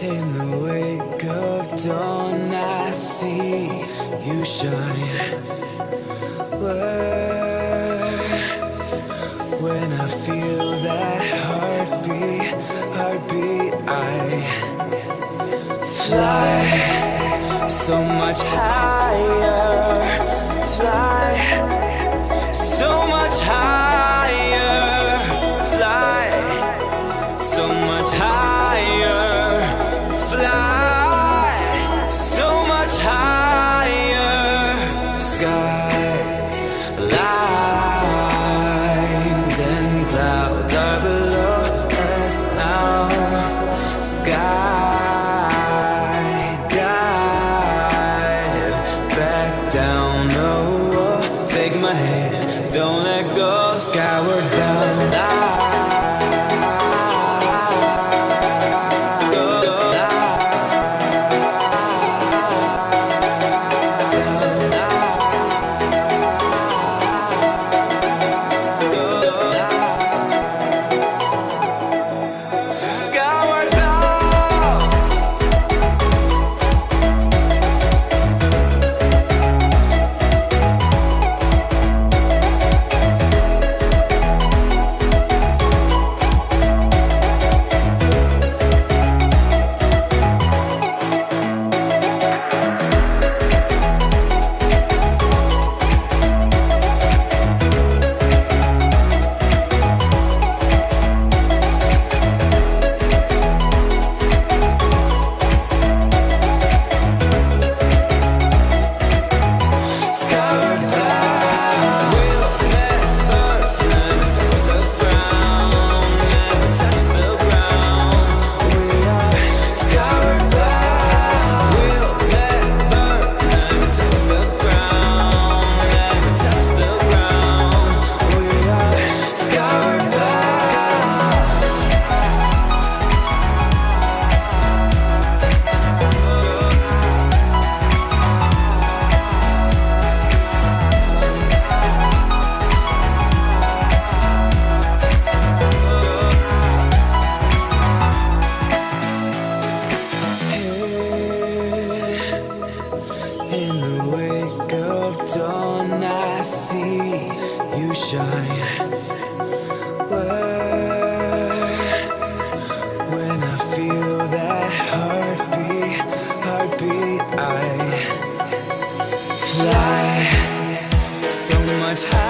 In the wake of dawn, I see you shine. When I feel that heartbeat, I fly so much higher, fly so much higher, fly so much higher, fly so much higher. Skylines and clouds are below us now. Skydive back down. Oh, take my hand, don't let go. Skyward bound. In the wake of dawn, I see you shine. When I feel that heartbeat, I fly so much higher.